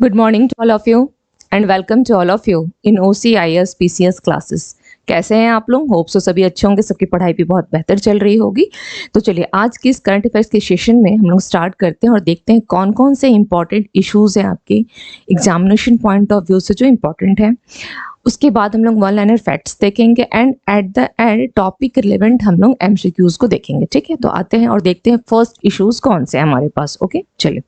Good morning to all of you and welcome to all of you in OCIS PCS classes। कैसे हैं आप लोग? Hope so सभी अच्छे होंगे, सबकी पढ़ाई भी बहुत बेहतर चल रही होगी। तो चलिए आज की इस करंट अफेयर्स के सेशन में हम लोग स्टार्ट करते हैं और देखते हैं कौन कौन से इंपॉर्टेंट इश्यूज हैं आपके एग्जामिनेशन पॉइंट ऑफ व्यू से जो इम्पोर्टेंट है। उसके बाद हम लोग वन लाइनर फैक्ट्स देखेंगे and at the end topic relevant हम लोग एमसीक्यूज को देखेंगे। ठीक है, तो आते हैं और देखते हैं फर्स्ट इश्यूज कौन से हैं हमारे पास। ओके चलिए,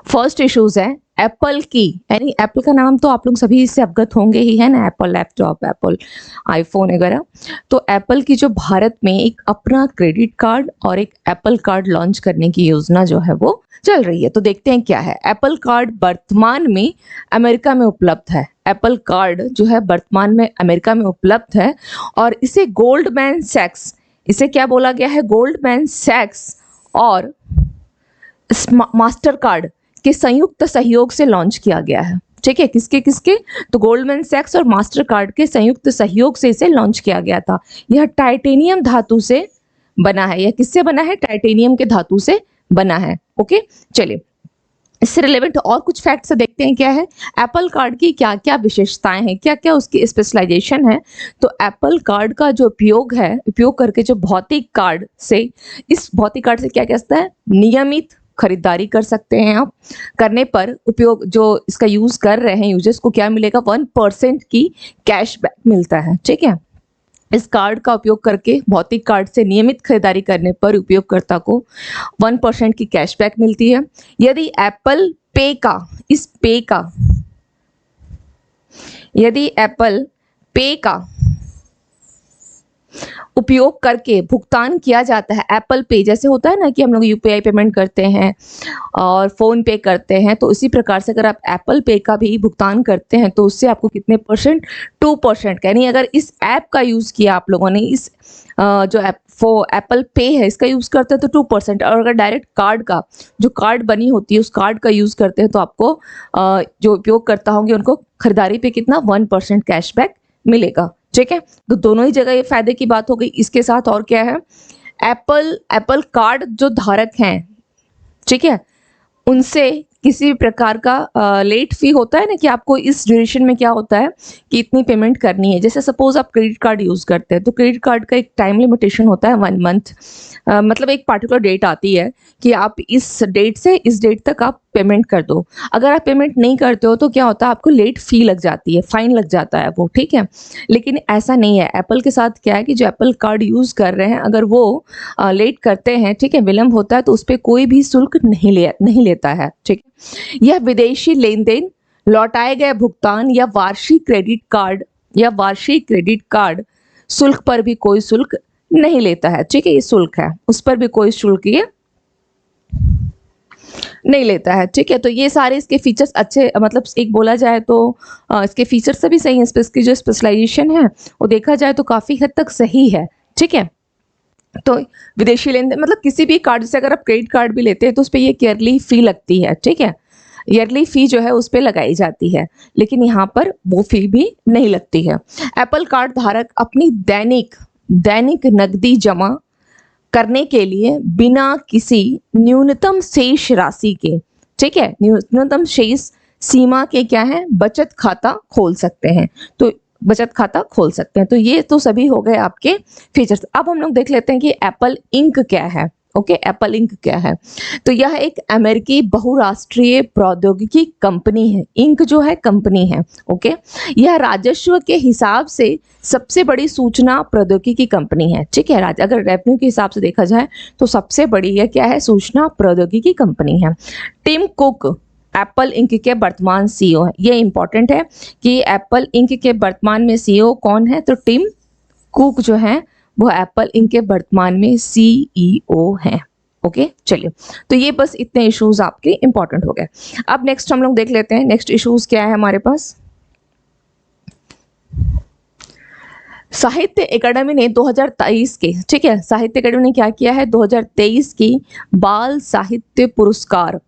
फर्स्ट इश्यूज है एप्पल की, यानी एप्पल का नाम तो आप लोग सभी इससे अवगत होंगे ही, है ना, एप्पल लैपटॉप, एप्पल आईफोन वगैरह। तो एप्पल की जो भारत में एक अपना क्रेडिट कार्ड और एक एप्पल कार्ड लॉन्च करने की योजना जो है वो चल रही है। तो देखते हैं क्या है। एप्पल कार्ड वर्तमान में अमेरिका में उपलब्ध है। एप्पल कार्ड जो है वर्तमान में अमेरिका में उपलब्ध है और इसे गोल्डमैन सैक्स, इसे क्या बोला गया है, गोल्डमैन सैक्स और मास्टर कार्ड के संयुक्त सहयोग से लॉन्च किया गया है। ठीक है, किसके किसके, तो गोल्डमैन सैक्स और मास्टर कार्ड के संयुक्त सहयोग से इसे लॉन्च किया गया था। यह टाइटेनियम धातु से बना है। यह किससे बना है? टाइटेनियम के धातु से बना है। ओके चलिए, इससे रिलेवेंट और कुछ फैक्ट्स देखते हैं क्या है। एप्पल कार्ड की क्या क्या विशेषताएं हैं, क्या क्या उसकी स्पेशलाइजेशन है। तो एप्पल कार्ड का जो उपयोग है, उपयोग करके जो भौतिक कार्ड से, इस भौतिक कार्ड से क्या कहता है, नियमित खरीदारी कर सकते हैं आप। करने पर उपयोग जो इसका यूज कर रहे हैं यूजर्स को क्या मिलेगा, 1% की कैशबैक मिलता है। ठीक है, इस कार्ड का उपयोग करके भौतिक कार्ड से नियमित खरीदारी करने पर उपयोगकर्ता को 1% की कैशबैक मिलती है। यदि एप्पल पे का, इस पे का, यदि एप्पल पे का उपयोग करके भुगतान किया जाता है, एप्पल पे जैसे होता है ना कि हम लोग यूपीआई पेमेंट करते हैं और फोन पे करते हैं, तो इसी प्रकार से अगर आप एप्पल पे का भी भुगतान करते हैं तो उससे आपको कितने परसेंट, 2%। यानी अगर इस ऐप का यूज किया आप लोगों ने, इस जो एप्पल पे है इसका यूज करते हैं तो 2%, और अगर डायरेक्ट कार्ड का, जो कार्ड बनी होती है उस कार्ड का यूज करते हैं तो आपको जो उपयोगकर्ता होंगे उनको खरीदारी पे कितना, 1% कैशबैक मिलेगा। ठीक है, तो दोनों ही जगह ये फायदे की बात हो गई। इसके साथ और क्या है, एप्पल कार्ड जो धारक हैं, ठीक है, उनसे किसी भी प्रकार का लेट फी होता है ना, कि आपको इस ड्यूरेशन में क्या होता है कि इतनी पेमेंट करनी है। जैसे सपोज आप क्रेडिट कार्ड यूज करते हैं तो क्रेडिट कार्ड का एक टाइम लिमिटेशन होता है 1 मंथ, मतलब एक पार्टिकुलर डेट आती है कि आप इस डेट से इस डेट तक आप पेमेंट कर दो। अगर आप पेमेंट नहीं करते हो तो क्या होता है, आपको लेट फी लग जाती है, फाइन लग जाता है वो। ठीक है, लेकिन ऐसा नहीं है। एप्पल के साथ क्या है कि जो एप्पल कार्ड यूज कर रहे हैं अगर वो लेट करते हैं, ठीक है, विलम्ब होता है, तो उस पर कोई भी शुल्क नहीं लेता है। ठीक है, यह विदेशी लेन देन, लौटाए गए भुगतान या वार्षिक क्रेडिट कार्ड शुल्क पर भी कोई शुल्क नहीं लेता है। ठीक है, ये शुल्क है, उस पर भी कोई शुल्क ये नहीं लेता है। ठीक है, तो ये सारे इसके फीचर्स अच्छे, मतलब एक बोला जाए तो इसके फीचर्स सभी सही हैं। इसकी जो स्पेशलाइजेशन है वो देखा जाए तो काफ़ी हद तक सही है। ठीक है, तो विदेशी लेन देन मतलब किसी भी कार्ड से अगर आप क्रेडिट कार्ड भी लेते हैं तो उस पर ये ईयरली फी लगती है। ठीक है, ईयरली फी जो है उस पर लगाई जाती है, लेकिन यहाँ पर वो फी भी नहीं लगती है। एप्पल कार्ड धारक अपनी दैनिक नकदी जमा करने के लिए बिना किसी न्यूनतम शेष राशि के, ठीक है, न्यूनतम शेष सीमा के क्या है, बचत खाता खोल सकते हैं। तो बचत खाता खोल सकते हैं। तो ये तो सभी हो गए आपके फीचर्स। अब हम लोग देख लेते हैं कि एप्पल इंक क्या है। ओके, एप्पल इंक क्या है। तो यह एक अमेरिकी बहुराष्ट्रीय प्रौद्योगिकी कंपनी है। इंक जो है कंपनी है। ओके, यह राजस्व के हिसाब से सबसे बड़ी सूचना प्रौद्योगिकी कंपनी है। ठीक है, अगर रेवेन्यू के हिसाब से देखा जाए तो सबसे बड़ी है क्या है, सूचना प्रौद्योगिकी कंपनी है। टिम कुक एप्पल इंक के वर्तमान सीईओ है। ये इंपॉर्टेंट है कि एप्पल इंक के वर्तमान में सीईओ कौन है, तो टिम कुक जो है वो एप्पल इंक के वर्तमान में सीईओ हैं। ओके चलिए, तो ये बस इतने इश्यूज आपके इंपॉर्टेंट हो गए। अब नेक्स्ट हम लोग देख लेते हैं नेक्स्ट इश्यूज क्या है हमारे पास। साहित्य अकादमी ने 2023 के, ठीक है, साहित्य अकादमी ने क्या किया है, 2023 की बाल साहित्य पुरस्कार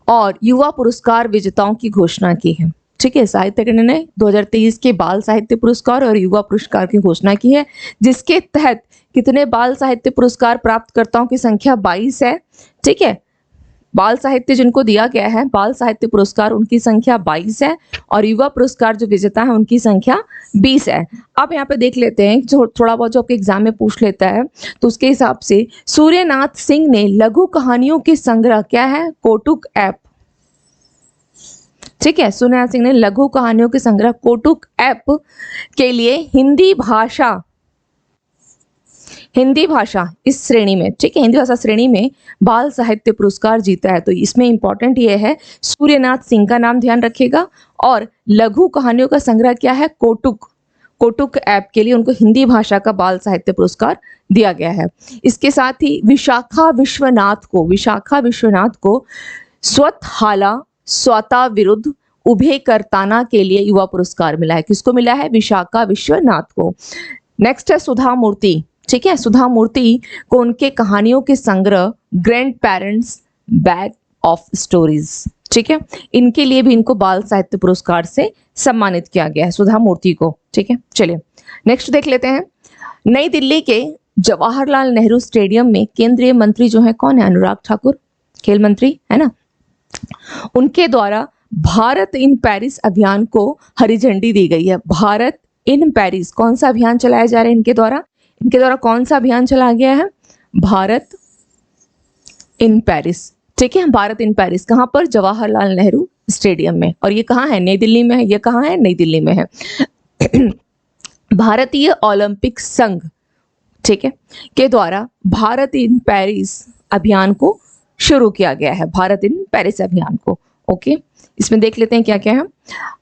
और युवा पुरस्कार विजेताओं की घोषणा की है। ठीक है, साहित्य अकेडमी ने 2023 के बाल साहित्य पुरस्कार और युवा पुरस्कार की घोषणा की है, जिसके तहत कितने बाल साहित्य पुरस्कार प्राप्तकर्ताओं की संख्या 22 है। ठीक है, बाल साहित्य जिनको दिया गया है बाल साहित्य पुरस्कार, उनकी संख्या 22 है और युवा पुरस्कार जो विजेता है उनकी संख्या 20 है। अब यहाँ पे देख लेते हैं, जो थोड़ा बहुत जो आपके एग्जाम में पूछ लेता है, तो उसके हिसाब से सूर्यनाथ सिंह ने लघु कहानियों के संग्रह क्या है, कौतुक ऐप। ठीक है, सूर्यनाथ सिंह ने लघु कहानियों के संग्रह कौतुक ऐप के लिए हिंदी भाषा इस श्रेणी में, ठीक है, हिंदी भाषा श्रेणी में बाल साहित्य पुरस्कार जीता है। तो इसमें इंपॉर्टेंट ये है, सूर्यनाथ सिंह का नाम ध्यान रखिएगा और लघु कहानियों का संग्रह क्या है, कौतुक ऐप के लिए उनको हिंदी भाषा का बाल साहित्य पुरस्कार दिया गया है। इसके साथ ही विशाखा विश्वनाथ को स्वता विरुद्ध उभे करताना के लिए युवा पुरस्कार मिला है। किसको मिला है, विशाखा विश्वनाथ को। नेक्स्ट है सुधा मूर्ति। ठीक है, सुधा मूर्ति को उनके कहानियों के संग्रह grand parents bag of stories, ठीक है, इनके लिए भी इनको बाल साहित्य पुरस्कार से सम्मानित किया गया है, सुधा मूर्ति को। ठीक है, चलिए नेक्स्ट देख लेते हैं। नई दिल्ली के जवाहरलाल नेहरू स्टेडियम में केंद्रीय मंत्री जो है कौन है, अनुराग ठाकुर, खेल मंत्री है ना, उनके द्वारा भारत इन पेरिस अभियान को हरी झंडी दी गई है। भारत इन पेरिस, कौन सा अभियान चलाया जा रहा है इनके द्वारा कौन सा अभियान चलाया गया है, भारत इन पेरिस। ठीक है, भारत इन पेरिस कहां पर, जवाहरलाल नेहरू स्टेडियम में, और ये कहां है, नई दिल्ली में है। ये कहां है, नई दिल्ली में है। भारतीय ओलंपिक संघ, ठीक है, के द्वारा भारत इन पेरिस अभियान को शुरू किया गया है, भारत इन पेरिस अभियान को। ओके, इसमें देख लेते हैं क्या क्या है।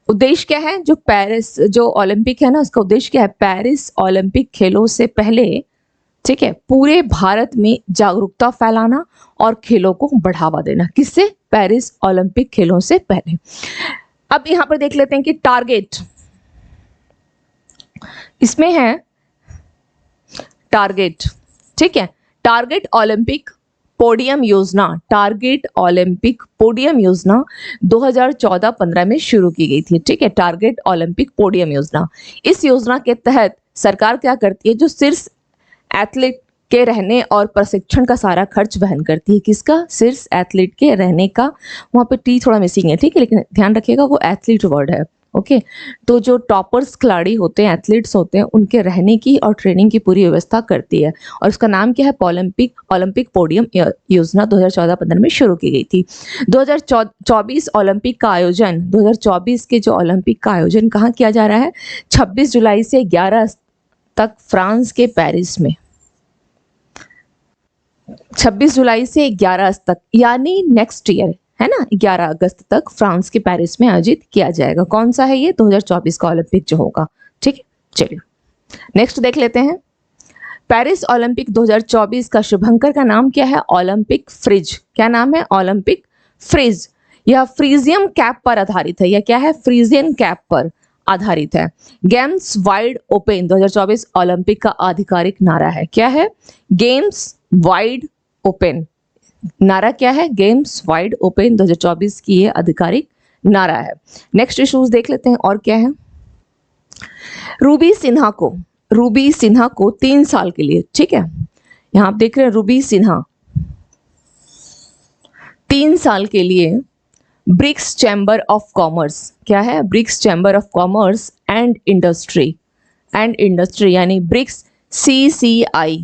उद्देश्य क्या है, जो पेरिस जो ओलंपिक है ना, उसका उद्देश्य क्या है, पेरिस ओलंपिक खेलों से पहले, ठीक है, पूरे भारत में जागरूकता फैलाना और खेलों को बढ़ावा देना। किससे, पेरिस ओलंपिक खेलों से पहले। अब यहां पर देख लेते हैं कि टारगेट, इसमें है टारगेट, ठीक है, टारगेट ओलंपिक पोडियम योजना, टारगेट ओलंपिक पोडियम योजना 2014-15 में शुरू की गई थी। ठीक है, टारगेट ओलंपिक पोडियम योजना। इस योजना के तहत सरकार क्या करती है, जो शीर्ष एथलीट के रहने और प्रशिक्षण का सारा खर्च वहन करती है। किसका, शीर्ष एथलीट के रहने का, वहां पे टी थोड़ा मिसिंग है, ठीक है, लेकिन ध्यान रखिएगा वो एथलीट वर्ड है। ओके, तो जो टॉपर्स खिलाड़ी होते हैं, एथलीट्स होते हैं, उनके रहने की और ट्रेनिंग की पूरी व्यवस्था करती है, और उसका नाम क्या है, ओलंपिक पोडियम योजना 2014-15 में शुरू की गई थी। 2024 ओलंपिक का आयोजन, 2024 के जो ओलंपिक का आयोजन कहाँ किया जा रहा है, 26 जुलाई से 11 तक फ्रांस के पेरिस में, 26 जुलाई से 11 तक, यानी नेक्स्ट ईयर है ना, 11 अगस्त तक फ्रांस के पेरिस में आयोजित किया जाएगा। कौन सा है ये, 2024 का ओलंपिक जो होगा। ठीक है, चलिए नेक्स्ट देख लेते हैं। पेरिस ओलंपिक 2024 का शुभंकर का नाम क्या है, ओलंपिक फ्रिज। क्या नाम है, ओलंपिक फ्रिज। यह फ्रीजियम कैप पर आधारित है, यह क्या है, फ्रीजियन कैप पर आधारित है। गेम्स वाइड ओपन 2024 ओलंपिक का आधिकारिक नारा है। क्या है, गेम्स वाइड ओपन, नारा क्या है, गेम्स वाइड ओपन 2024 की ये आधिकारिक नारा है। नेक्स्ट इश्यूज देख लेते हैं और क्या है। रूबी सिन्हा को 3 साल के लिए, ठीक है, यहां आप देख रहे हैं रूबी सिन्हा 3 साल के लिए ब्रिक्स चैम्बर ऑफ कॉमर्स, क्या है, BRICS chamber of commerce and industry यानी BRICS CCI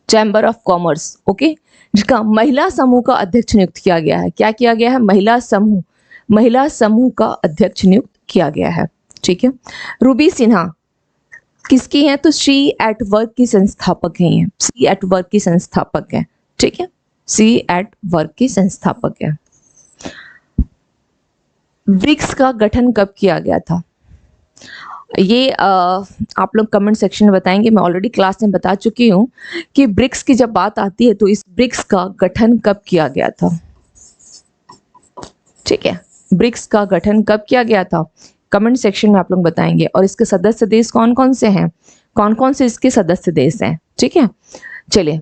chamber of commerce, okay, जिसका महिला समूह का अध्यक्ष नियुक्त किया गया है। क्या किया गया है, महिला समूह का अध्यक्ष नियुक्त किया गया है। ठीक है, रूबी सिन्हा किसकी हैं, तो शी एट वर्क की संस्थापक हैं, सी एट वर्क की संस्थापक है। ठीक है, सी एट वर्क की संस्थापक है। ब्रिक्स का गठन कब किया गया था, ये आप लोग कमेंट सेक्शन में बताएंगे। मैं ऑलरेडी क्लास में बता चुकी हूँ कि ब्रिक्स की जब बात आती है तो इस ब्रिक्स का गठन कब किया गया था। ठीक है, ब्रिक्स का गठन कब किया गया था, कमेंट सेक्शन में आप लोग बताएंगे। और इसके सदस्य देश कौन कौन से हैं, कौन कौन से इसके सदस्य देश हैं। ठीक है, चलिए,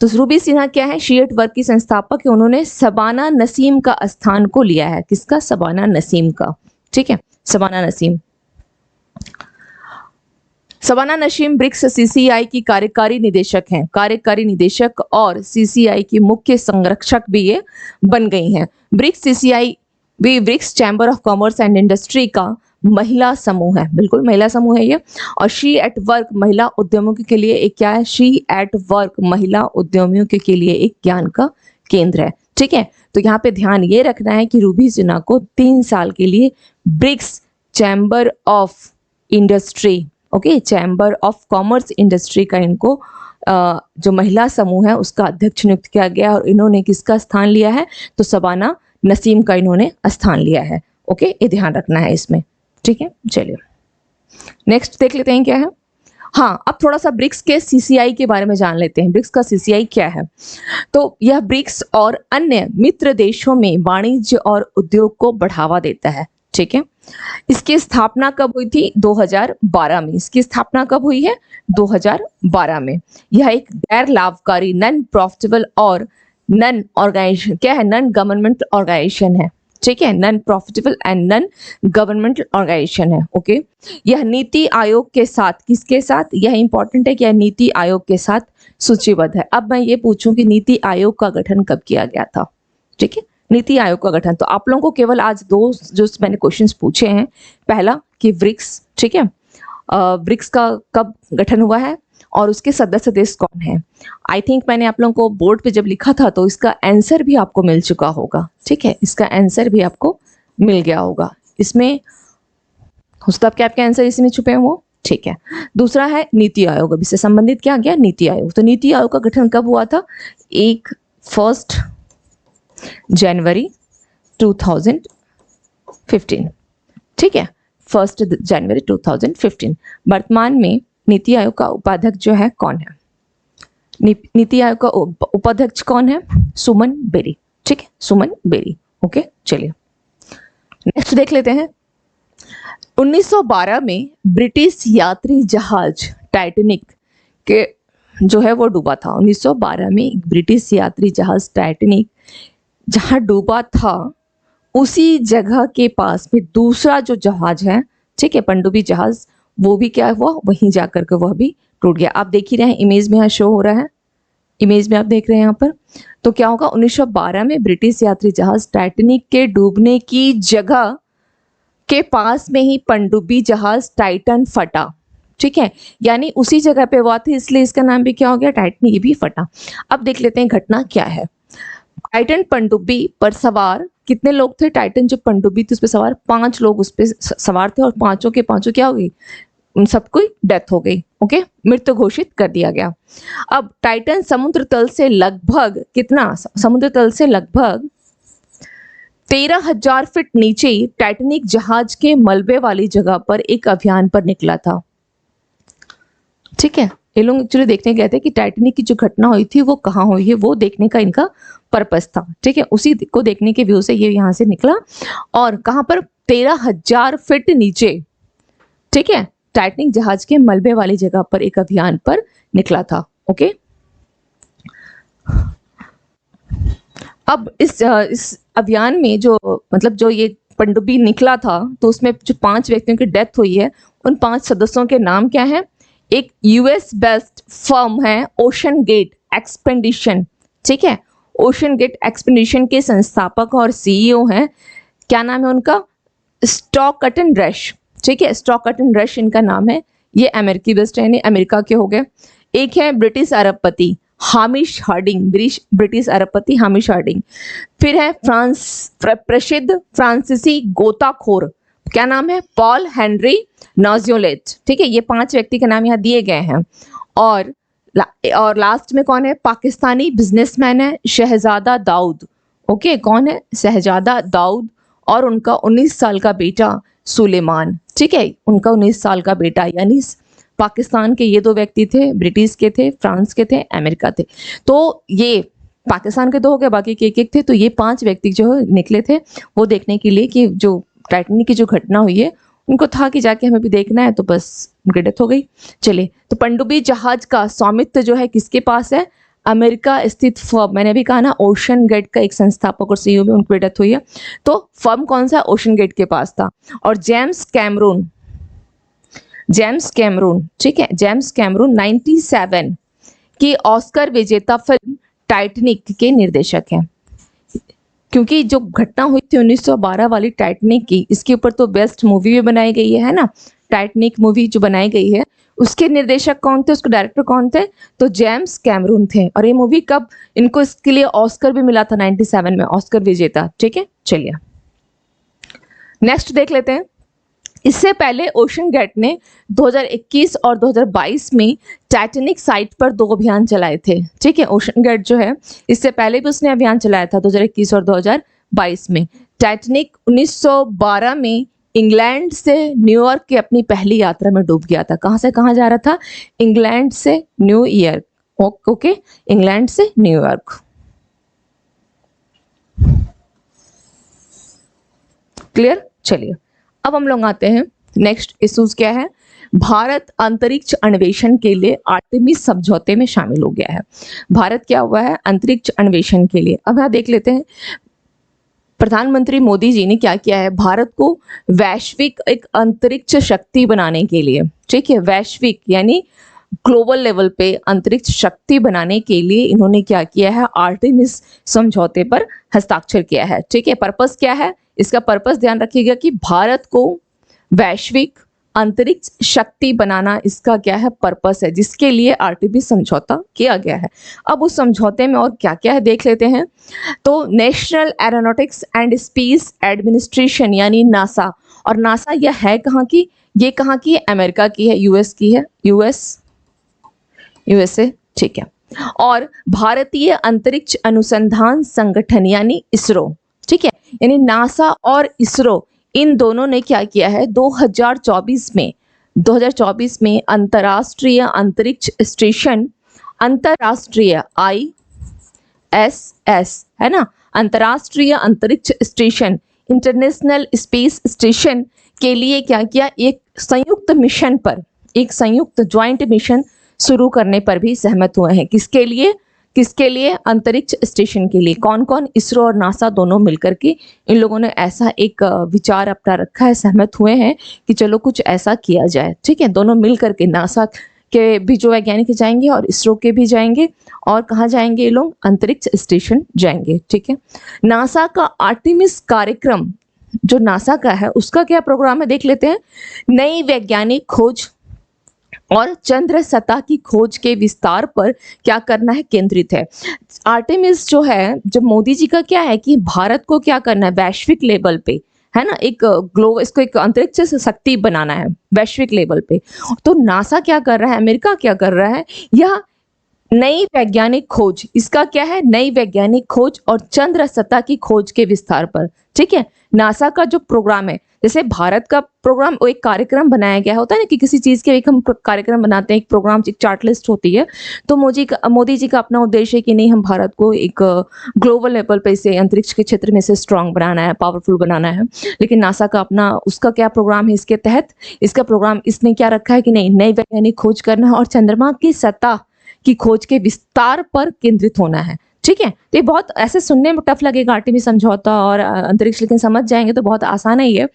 तो रूबी सिन्हा क्या है, शी एट वर्क की संस्थापक है। उन्होंने शबाना नसीम का स्थान को लिया है। किसका, शबाना नसीम का। ठीक है, शबाना नसीम। शबाना नसीम ब्रिक्स सीसीआई की कार्यकारी निदेशक हैं, कार्यकारी निदेशक और सीसीआई की मुख्य संरक्षक भी ये बन गई हैं। ब्रिक्स सीसीआई भी BRICS chamber of commerce and industry का महिला समूह है, बिल्कुल महिला समूह है ये। और शी एट वर्क महिला उद्यमियों के लिए एक क्या है, शी एट वर्क महिला उद्यमियों के लिए एक ज्ञान का केंद्र है, ठीक है। तो यहाँ पे ध्यान ये रखना है कि रूबी सिन्हा को 3 साल के लिए BRICS chamber of industry, okay, chamber of commerce industry का इनको जो महिला समूह है उसका अध्यक्ष नियुक्त किया गया। और इन्होंने किसका स्थान लिया है, तो शबाना नसीम का इन्होंने स्थान लिया है, ओके, ये ध्यान रखना है इसमें, ठीक है। चलिए नेक्स्ट देख लेते हैं क्या है। हाँ, अब थोड़ा सा ब्रिक्स के सीसीआई के बारे में जान लेते हैं। ब्रिक्स का सीसीआई क्या है, तो यह ब्रिक्स और अन्य मित्र देशों में वाणिज्य और उद्योग को बढ़ावा देता है, ठीक है। इसकी स्थापना कब हुई थी, 2012 में। इसकी स्थापना कब हुई है, 2012 में। यह एक गैर लाभकारी, नॉन प्रॉफिटेबल और नॉन ऑर्गेनाइजेशन क्या है, नॉन गवर्नमेंट ऑर्गेनाइजेशन है, ठीक है, non profitable and non government organisation है, ओके। यह नीति आयोग के साथ, किसके साथ, यह इंपॉर्टेंट है कि यह नीति आयोग के साथ सूचीबद्ध है। अब मैं ये पूछूं कि नीति आयोग का गठन कब किया गया था, ठीक है, नीति आयोग का गठन। तो आप लोगों को केवल आज 2 जो मैंने क्वेश्चंस पूछे हैं, पहला कि ब्रिक्स, ठीक है, ब्रिक्स का कब गठन हुआ है और उसके सदस्य देश कौन है। आई थिंक मैंने आप लोगों को बोर्ड पे जब लिखा था तो इसका आंसर भी आपको मिल चुका होगा, ठीक है, इसका आंसर भी आपको मिल गया होगा। इसमें हुस्ताब के आपके आंसर इसमें छुपे हैं वो, ठीक है। दूसरा है नीति आयोग, अब इससे संबंधित क्या गया, नीति आयोग। तो नीति आयोग का गठन कब हुआ था, 1 जनवरी 2015, ठीक है, 1 जनवरी 2015। वर्तमान में नीति आयोग का उपाध्यक्ष जो है कौन है, नीति आयोग का उपाध्यक्ष कौन है, सुमन बेरी, ठीक है, सुमन बेरी, ओके। चलिए नेक्स्ट देख लेते हैं। 1912 में ब्रिटिश यात्री जहाज टाइटैनिक के जो है वो डूबा था। 1912 में एक ब्रिटिश यात्री जहाज टाइटैनिक जहां डूबा था, उसी जगह के पास में दूसरा जो जहाज है, ठीक है, पनडुब्बी जहाज, वो भी क्या हुआ, वहीं जाकर के वह भी टूट गया। आप देख ही रहे हैं, इमेज में यहाँ शो हो रहा है, इमेज में आप देख रहे हैं यहाँ पर। तो क्या होगा, 1912 में ब्रिटिश यात्री जहाज टाइटैनिक के डूबने की जगह के पास में ही पनडुब्बी जहाज टाइटन फटा, ठीक है, यानी उसी जगह पे हुआ था, इसलिए इसका नाम भी क्या हो गया, टाइटन, ये भी फटा। अब देख लेते हैं घटना क्या है। टाइटन पनडुब्बी पर सवार कितने लोग थे, टाइटन जो पनडुब्बी थी उस पर सवार 5 लोग उस पर सवार थे और पांचों के पांचों क्या हो गई, उन सबको डेथ हो गई, ओके, मृत्यु घोषित कर दिया गया। अब टाइटन समुद्र तल से लगभग कितना, समुद्र तल से लगभग 13,000 फीट नीचे टाइटैनिक जहाज के मलबे वाली जगह पर एक अभियान पर निकला था, ठीक है। ये लोग एक्चुअली देखने गए थे कि टाइटैनिक की जो घटना हुई थी वो कहाँ हुई है, वो देखने का इनका पर्पस था, ठीक है, उसी को देखने के व्यू से ये यहाँ से निकला और कहाँ पर, 13,000 फीट नीचे, ठीक है, टाइटैनिक जहाज के मलबे वाली जगह पर एक अभियान पर निकला था, ओके। अब इस अभियान में जो मतलब जो ये पनडुब्बी निकला था, तो उसमें जो 5 व्यक्तियों की डेथ हुई है, उन 5 सदस्यों के नाम क्या है। एक यूएस बेस्ड फर्म है ओशन गेट एक्सपेडिशन, ठीक है, ओशन गेट एक्सपेडिशन के संस्थापक और सीईओ हैं, क्या नाम है उनका, स्टॉकटन रश, ठीक है, स्टॉकटन रश इनका नाम है। ये अमेरिकी बेस्ड है, यानी अमेरिका के हो गए। एक है ब्रिटिश अरबपति हामिश हार्डिंग, ब्रिटिश अरबपति हामिश हार्डिंग। फिर है प्रसिद्ध फ्रांसीसी गोताखोर, क्या नाम है, पॉल हेनरी नॉजियोलेट, ठीक है, ये 5 व्यक्ति के नाम यहाँ दिए गए हैं। और लास्ट में कौन है, पाकिस्तानी बिजनेसमैन है शहजादा दाऊद, ओके, कौन है, शहजादा दाऊद, और उनका 19 साल का बेटा सुलेमान, ठीक है, उनका 19 साल का बेटा, यानी पाकिस्तान के ये 2 व्यक्ति थे, ब्रिटिश के थे, फ्रांस के थे, अमेरिका थे। तो ये पाकिस्तान के 2 हो गए, बाकी के एक थे। तो ये 5 व्यक्ति जो निकले थे वो देखने के लिए कि जो टाइटैनिक की जो घटना हुई है, उनको था कि जाके हमें भी देखना है, तो बस उनकी डेथ हो गई। चलिए, तो पनडुब्बी जहाज का स्वामित्व जो है किसके पास है, अमेरिका स्थित फर्म, मैंने भी कहा ना ओशन गेट का एक संस्थापक और सीईओ भी उनकी डेथ हुई है, तो फर्म कौन सा ओशन गेट के पास था। और जेम्स कैमरून, ठीक है, जेम्स कैमरून 97 की ऑस्कर विजेता फिल्म टाइटैनिक के निर्देशक हैं। क्योंकि जो घटना हुई थी 1912 वाली टाइटैनिक की, इसके ऊपर तो बेस्ट मूवी भी बनाई गई है ना, टाइटैनिक मूवी जो बनाई गई है, उसके निर्देशक कौन थे, उसके डायरेक्टर कौन थे, तो जेम्स कैमरून थे। और ये मूवी कब, इनको इसके लिए ऑस्कर भी मिला था 97 में, ऑस्कर विजेता। ठीक है, चलिए नेक्स्ट देख लेते हैं। इससे पहले ओशन गेट ने 2021 और 2022 में टाइटैनिक साइट पर 2 अभियान चलाए थे। ठीक है, ओशन गेट जो है इससे पहले भी उसने अभियान चलाया था 2021 और 2022 में। टाइटैनिक 1912 में इंग्लैंड से न्यूयॉर्क की अपनी पहली यात्रा में डूब गया था। कहाँ से कहाँ जा रहा था, इंग्लैंड से न्यूयॉर्क। ओके, इंग्लैंड से न्यूयॉर्क। क्लियर, चलिए अब हम लोग आते हैं नेक्स्ट इश्यूज क्या है। भारत अंतरिक्ष अन्वेषण के लिए आर्टेमिस समझौते में शामिल हो गया है। भारत क्या हुआ है, अंतरिक्ष अन्वेषण के लिए। अब यहाँ देख लेते हैं प्रधानमंत्री मोदी जी ने क्या किया है, भारत को वैश्विक एक अंतरिक्ष शक्ति बनाने के लिए, ठीक है, वैश्विक यानी ग्लोबल लेवल पे अंतरिक्ष शक्ति बनाने के लिए इन्होंने क्या किया है, आर्टेमिस समझौते पर हस्ताक्षर किया है। ठीक है, पर्पस क्या है इसका, पर्पस ध्यान रखिएगा कि भारत को वैश्विक अंतरिक्ष शक्ति बनाना इसका क्या है, पर्पस है, जिसके लिए आर्टेमिस समझौता किया गया है। अब उस समझौते में और क्या क्या है देख लेते हैं। तो national aeronautics and space administration यानी नासा, और नासा यह है कहाँ की, ये कहाँ की है, अमेरिका की है, यूएस की है, यूएसए। ठीक है, और भारतीय अंतरिक्ष अनुसंधान संगठन यानी इसरो। ठीक है, यानी नासा और इसरो इन दोनों ने क्या किया है, 2024 में अंतर्राष्ट्रीय अंतरिक्ष स्टेशन, अंतर्राष्ट्रीय ISS है ना, अंतर्राष्ट्रीय अंतरिक्ष स्टेशन, इंटरनेशनल स्पेस स्टेशन के लिए क्या किया, एक संयुक्त मिशन पर, एक संयुक्त ज्वाइंट मिशन शुरू करने पर भी सहमत हुए हैं। किसके लिए, किसके लिए, अंतरिक्ष स्टेशन के लिए। कौन कौन, इसरो और नासा दोनों मिलकर के इन लोगों ने ऐसा एक विचार अपना रखा है, सहमत हुए हैं कि चलो कुछ ऐसा किया जाए। ठीक है, दोनों मिलकर के, नासा के भी जो वैज्ञानिक जाएंगे और इसरो के भी जाएंगे, और कहाँ जाएंगे ये लोग, अंतरिक्ष स्टेशन जाएंगे। ठीक है, नासा का आर्टेमिस कार्यक्रम जो नासा का है उसका क्या प्रोग्राम है देख लेते हैं। नई वैज्ञानिक खोज और चंद्र सतह की खोज के विस्तार पर क्या करना है, केंद्रित है। आर्टेमिस जो है, जब मोदी जी का क्या है कि भारत को क्या करना है, वैश्विक लेवल पे है ना, एक इसको एक अंतरिक्ष शक्ति बनाना है वैश्विक लेवल पे। तो नासा क्या कर रहा है, अमेरिका क्या कर रहा है, यह नई वैज्ञानिक खोज, इसका क्या है, नई वैज्ञानिक खोज और चंद्र सतह की खोज के विस्तार पर। ठीक है, नासा का जो प्रोग्राम है, जैसे भारत का प्रोग्राम वो एक कार्यक्रम बनाया गया होता है ना, कि किसी चीज के एक हम कार्यक्रम बनाते हैं, एक प्रोग्राम, एक चार्ट लिस्ट होती है। तो मोदी जी का अपना उद्देश्य है कि नहीं, हम भारत को एक ग्लोबल लेवल पे इसे अंतरिक्ष के क्षेत्र में से स्ट्रांग बनाना है, पावरफुल बनाना है। लेकिन नासा का अपना उसका क्या प्रोग्राम है, इसके तहत इसका प्रोग्राम इसने क्या रखा है कि नहीं, नई वैज्ञानिक खोज करना है और चंद्रमा की सतह की खोज के विस्तार पर केंद्रित होना है। ठीक है, तो ये बहुत ऐसे सुनने में टफ लगेगा आर्टेमिस समझौता और अंतरिक्ष, लेकिन समझ जाएंगे तो बहुत आसान है ये।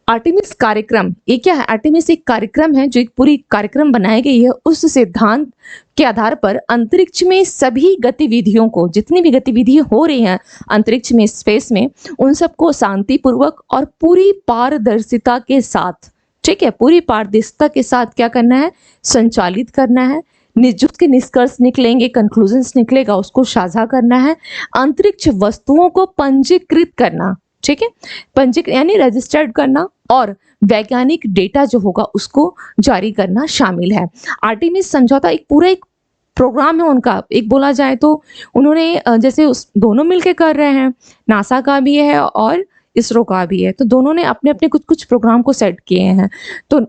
आर्टेमिस कार्यक्रम, ये क्या है, आर्टेमिस एक कार्यक्रम है जो एक पूरी कार्यक्रम बनाई गई है उस सिद्धांत के आधार पर अंतरिक्ष में सभी गतिविधियों को, जितनी भी गतिविधियां हो रही हैं अंतरिक्ष में, स्पेस में, उन सबको शांतिपूर्वक और पूरी पारदर्शिता के साथ, ठीक है, पूरी पारदर्शिता के साथ क्या करना है, संचालित करना है। उसके निष्कर्ष निकलेंगे, कंक्लूजन्स निकलेगा, उसको साझा करना है। अंतरिक्ष वस्तुओं को पंजीकृत करना, ठीक है, पंजीकृत यानी रजिस्टर्ड करना, और वैज्ञानिक डेटा जो होगा उसको जारी करना शामिल है। आर्टेमिस समझौता एक पूरा एक प्रोग्राम है उनका, एक बोला जाए तो उन्होंने जैसे उस दोनों मिलके कर रहे हैं, नासा का भी है और इसरो का भी है, तो दोनों ने अपने अपने कुछ कुछ प्रोग्राम को सेट किए हैं। तो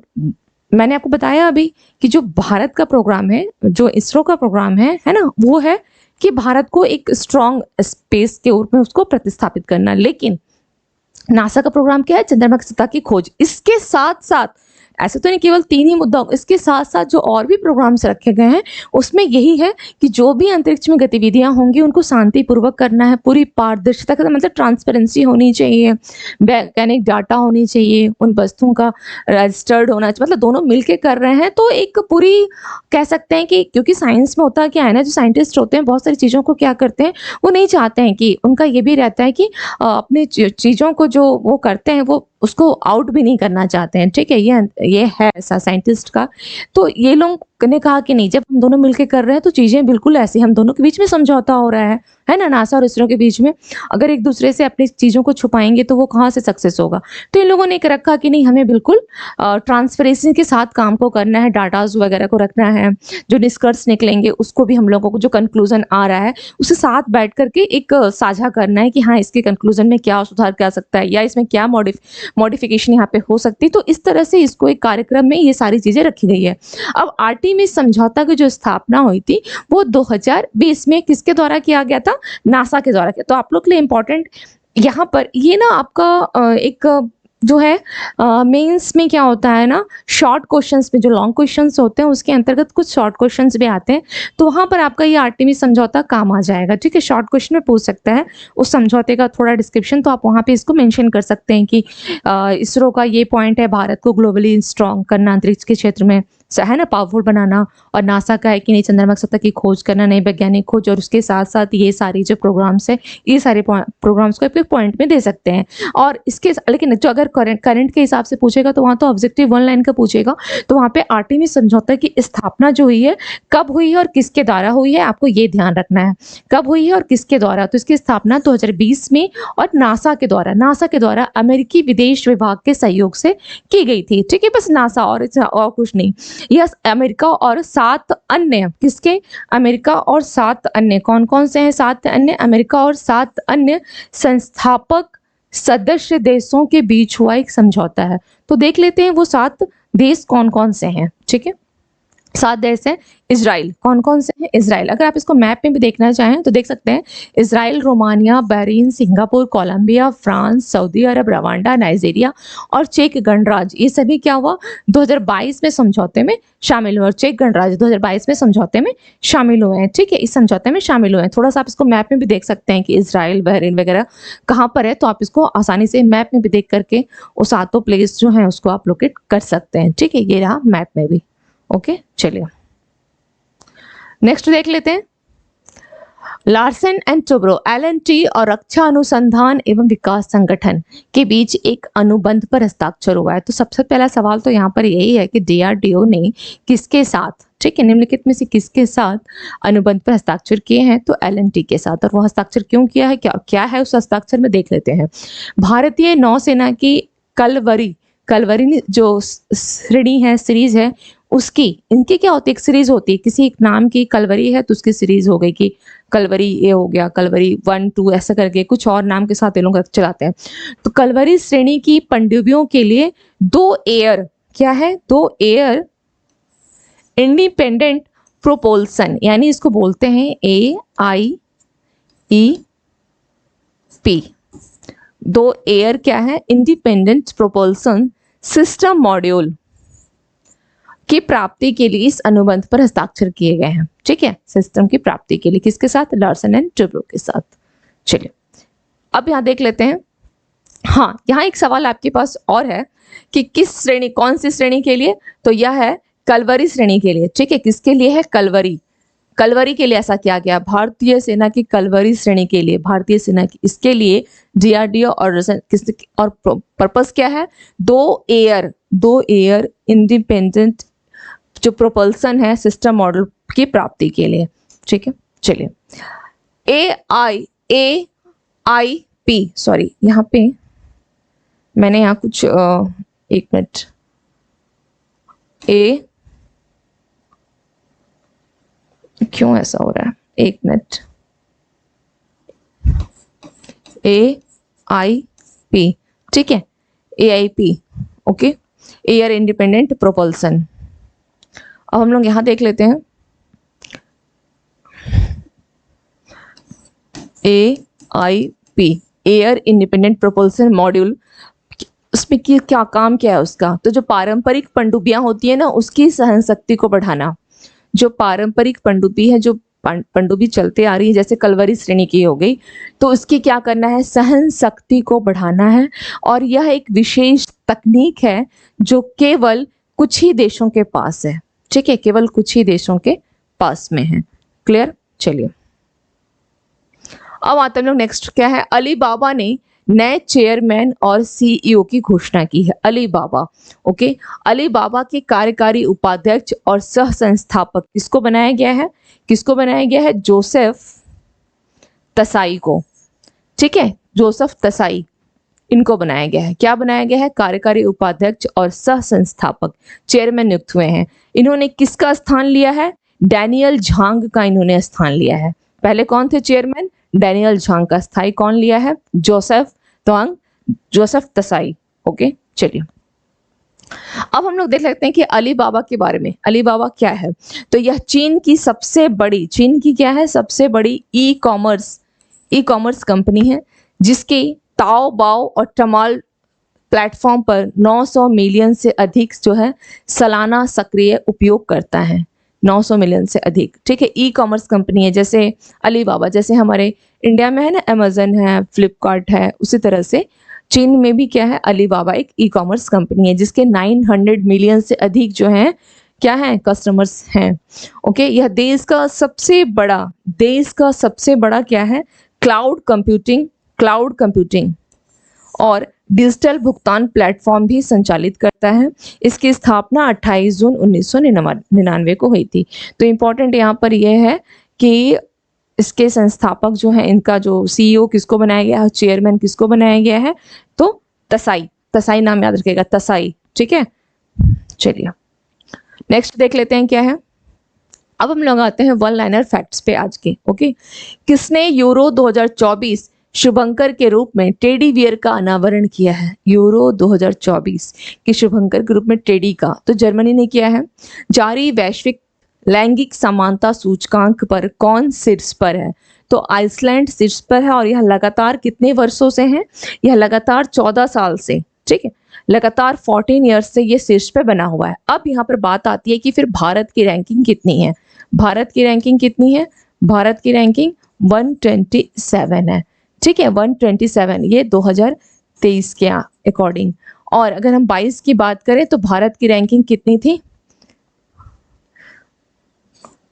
मैंने आपको बताया अभी कि जो भारत का प्रोग्राम है, जो इसरो का प्रोग्राम है ना, वो है कि भारत को एक स्ट्रॉन्ग स्पेस के रूप में उसको प्रतिस्थापित करना। लेकिन नासा का प्रोग्राम क्या है, चंद्रमा की सतह की खोज। इसके साथ साथ ऐसे तो नहीं केवल 3 ही मुद्दा, इसके साथ-साथ जो और भी प्रोग्राम्स रखे गए हैं, उसमें यही है कि जो भी अंतरिक्ष में गतिविधियाँ होंगी उनको शांतिपूर्वक करना है, पूरी पारदर्शिता का मतलब ट्रांसपेरेंसी होनी चाहिए, वैज्ञानिक डाटा होनी चाहिए, उन वस्तुओं का रजिस्टर्ड होना चाहिए, मतलब दोनों मिलके कर रहे हैं तो एक पूरी कह सकते हैं कि क्योंकि साइंस में होता क्या है ना, जो साइंटिस्ट होते हैं बहुत सारी चीज़ों को क्या करते हैं, वो नहीं चाहते हैं कि उनका ये भी रहता है कि अपनी चीज़ों को जो वो करते हैं वो उसको आउट भी नहीं करना चाहते हैं, ठीक है? ये है ऐसा साइंटिस्ट का। तो ये लोग ने कहा कि नहीं, जब हम दोनों मिलके कर रहे हैं तो चीज़ें बिल्कुल ऐसी, हम दोनों के बीच में समझौता हो रहा है ना? नासा और इसरो के बीच में। अगर एक दूसरे से अपनी चीज़ों को छुपाएँगे तो वो कहाँ से सक्सेस होगा? तो इन लोगों ने एक रखा कि नहीं, हमें बिल्कुल ट्रांसपेरेंसी के साथ काम को करना है, डाटाज़ वगैरह को रखना है, जो निष्कर्ष निकलेंगे उसको भी हम लोगों को, जो कंक्लूज़न आ रहा है उसे साथ बैठ कर के एक साझा करना है कि हाँ, इसके कंक्लूज़न में क्या सुधार कर सकता है या इसमें क्या मॉडिफिकेशन यहाँ पे हो सकती है। तो इस तरह से इसको एक कार्यक्रम में ये सारी चीज़ें रखी गई है। अब आर्टेमिस समझौता की जो स्थापना हुई थी वो 2020 में किसके द्वारा किया गया था? नासा के द्वारा किया। तो आप लोग के लिए इम्पोर्टेंट यहाँ पर ये ना आपका एक जो है मेंस में क्या होता है ना, शॉर्ट क्वेश्चंस में जो लॉन्ग क्वेश्चंस होते हैं उसके अंतर्गत कुछ शॉर्ट क्वेश्चंस भी आते हैं, तो वहाँ पर आपका ये आर्टेमिस समझौता काम आ जाएगा, ठीक है? शॉर्ट क्वेश्चन में पूछ सकता है उस समझौते का थोड़ा डिस्क्रिप्शन, तो आप वहाँ पे इसको मेंशन कर सकते हैं कि इसरो का ये पॉइंट है, भारत को ग्लोबली स्ट्रॉन्ग करना, अंतरिक्ष के क्षेत्र में है ना, पावरफुल बनाना, और नासा का है कि नहीं, चंद्रमा की सतह की खोज करना, नई वैज्ञानिक खोज, और उसके साथ साथ ये सारी जो प्रोग्राम्स है, ये सारे प्रोग्राम्स को एक पॉइंट में दे सकते हैं। और इसके लेकिन जो अगर करंट के हिसाब से पूछेगा तो वहाँ तो ऑब्जेक्टिव 1 लाइन का पूछेगा, तो वहाँ पे आर्टेमिस समझौता की स्थापना जो हुई है, कब हुई है और किसके द्वारा हुई है, आपको ये ध्यान रखना है, कब हुई है और किसके द्वारा। तो इसकी स्थापना 2020 में और नासा के द्वारा अमेरिकी विदेश विभाग के सहयोग से की गई थी, ठीक है? बस नासा और कुछ नहीं। यस, अमेरिका और 7 अन्य, किसके? अमेरिका और 7 अन्य, कौन-कौन से हैं 7 अन्य? अमेरिका और 7 अन्य संस्थापक सदस्य देशों के बीच हुआ एक समझौता है। तो देख लेते हैं वो 7 देश कौन-कौन से हैं, ठीक है? 7 देश हैं। इज़राइल, कौन-कौन से हैं? इज़राइल, अगर आप इसको मैप में भी देखना चाहें तो देख सकते हैं, Israel, Romania, Bahrain, Singapore, Colombia, France, Saudi Arab, Rwanda, Nigeria और चेक गणराज्य। ये सभी क्या हुआ? 2022 में समझौते में शामिल हुए, और चेक गणराज्य 2022 में समझौते में शामिल हुए हैं, ठीक है? इस समझौते में शामिल हुए हैं। थोड़ा-सा आप इसको मैप में भी देख सकते हैं कि इज़राइल, बहरीन वगैरह कहाँ पर है, तो आप इसको आसानी से मैप में भी देख करके वो सातों प्लेस जो हैं उसको आप लोकेट कर सकते हैं, ठीक है? ये रहा मैप में भी। ओके, चलिए नेक्स्ट देख लेते हैं। लार्सन एंड टुब्रो LNT और रक्षा अनुसंधान एवं विकास संगठन के बीच एक अनुबंध पर हस्ताक्षर हुआ है। तो सबसे पहला सवाल तो यहाँ पर यही है कि DRDO ने किसके साथ, ठीक है, निम्नलिखित में से किसके साथ अनुबंध पर हस्ताक्षर किए हैं? तो LNT के साथ। और वो हस्ताक्षर क्यों किया है, क्या है उस हस्ताक्षर में, देख लेते हैं। भारतीय नौसेना की कलवरी जो श्रेणी है, सीरीज है, उसकी, इनकी क्या होती है, एक सीरीज होती है, किसी एक नाम की कलवरी है तो उसकी सीरीज हो गई कि कलवरी ये हो गया, कलवरी 1 2 ऐसा करके कुछ और नाम के साथ ये लोग चलाते हैं। तो कलवरी श्रेणी की पनडुब्बियों के लिए 2 एयर, क्या है, 2 एयर इंडिपेंडेंट प्रोपल्सन, यानी इसको बोलते हैं AIEP। 2 एयर क्या है, इंडिपेंडेंट प्रोपल्सन सिस्टम मॉड्यूल की प्राप्ति के लिए इस अनुबंध पर हस्ताक्षर किए गए हैं, ठीक है? सिस्टम की प्राप्ति के लिए किसके साथ? लार्सन एंड टुब्रो के साथ। चलिए अब यहाँ देख लेते हैं। हाँ, यहाँ एक सवाल आपके पास और है कि किस श्रेणी, कौन सी श्रेणी के लिए? तो यह है कलवरी श्रेणी के लिए, ठीक है? किसके लिए है? कलवरी के लिए ऐसा किया गया, भारतीय सेना की कलवरी श्रेणी के लिए, भारतीय सेना की, इसके लिए DRDO और पर्पस क्या है? 2 एयर इंडिपेंडेंट जो प्रोपल्सन है सिस्टम मॉडल की प्राप्ति के लिए, ठीक है? चलिए AIP, सॉरी, यहाँ पे मैंने यहाँ कुछ एक मिनट, क्यों ऐसा हो रहा है, एक मिनट, AIP, ठीक है? AIP, okay, air independent propulsion. अब हम लोग यहां देख लेते हैं AIP, air independent propulsion module उसमें क्या काम क्या है उसका? तो जो पारंपरिक पनडुब्बियां होती है ना, उसकी सहन शक्ति को बढ़ाना। जो पारंपरिक पनडुब्बी है, जो पनडुब्बी चलते आ रही है, जैसे कलवरी श्रेणी की हो गई, तो उसकी क्या करना है? सहन शक्ति को बढ़ाना है। और यह एक विशेष तकनीक है जो केवल कुछ ही देशों के पास है। ठीक है, केवल कुछ ही देशों के पास में है। क्लियर? चलिए अब आते हम लोग नेक्स्ट, क्या है? अलीबाबा ने नए चेयरमैन और सीईओ की घोषणा की है। Alibaba, okay. अलीबाबा के कार्यकारी उपाध्यक्ष और सह संस्थापक किसको बनाया गया है? किसको बनाया गया है? जोसेफ तसाई को। ठीक है, जोसेफ तसाई, इनको बनाया गया है। क्या बनाया गया है? कार्यकारी उपाध्यक्ष और सह संस्थापक, चेयरमैन नियुक्त हुए हैं। इन्होंने किसका स्थान लिया है? डैनियल झांग का इन्होंने स्थान लिया है। पहले कौन थे चेयरमैन? डैनियल झांग का स्थाई कौन लिया है? जोसेफ त्वांग, जोसेफ तसाई। ओके, चलिए अब हम लोग देख लेते हैं कि अलीबाबा के बारे में। अलीबाबा क्या है? तो यह चीन की क्या है? सबसे बड़ी ई कॉमर्स कंपनी है, जिसके ताओ बाओ और टमाल प्लेटफॉर्म पर 900 मिलियन से अधिक जो है सालाना सक्रिय उपयोग करता है। 900 मिलियन से अधिक। ठीक है, ई कॉमर्स कंपनी है। जैसे अलीबाबा, जैसे हमारे इंडिया में है ना अमेजन है, फ्लिपकार्ट है, उसी तरह से चीन में भी क्या है? अलीबाबा एक ई कॉमर्स कंपनी है, जिसके 900 मिलियन से अधिक जो है क्या है? कस्टमर्स हैं। ओके, यह देश का सबसे बड़ा क्या है? क्लाउड कंप्यूटिंग और डिजिटल भुगतान प्लेटफॉर्म भी संचालित करता है। इसकी स्थापना 28 जून 1999 को हुई थी। तो इम्पोर्टेंट यहाँ पर यह है कि इसके संस्थापक जो है, इनका जो सीईओ किसको बनाया गया है, चेयरमैन किसको बनाया गया है? तो तसाई नाम याद रखिएगा, तसाई। ठीक है, चलिए नेक्स्ट देख लेते हैं क्या है। अब हम लोग आते हैं वन लाइनर फैक्ट्स पे आज के। ओके, किसने यूरो 2024 शुभंकर के रूप में टेडी बियर का अनावरण किया है? यूरो 2024 के शुभंकर के रूप में टेडी का, तो जर्मनी ने किया है। जारी वैश्विक लैंगिक समानता सूचकांक पर कौन शीर्ष पर है? तो आइसलैंड शीर्ष पर है। और यह लगातार कितने वर्षों से है? यह लगातार 14 साल से, ठीक है, लगातार 14 ईयर्स से ये शीर्ष पे बना हुआ है। अब यहाँ पर बात आती है कि फिर भारत की रैंकिंग कितनी है? भारत की रैंकिंग कितनी है? भारत की रैंकिंग 127 है। ठीक है, 127, ये 2023 के अकॉर्डिंग। और अगर हम 22 की बात करें तो भारत की रैंकिंग कितनी थी?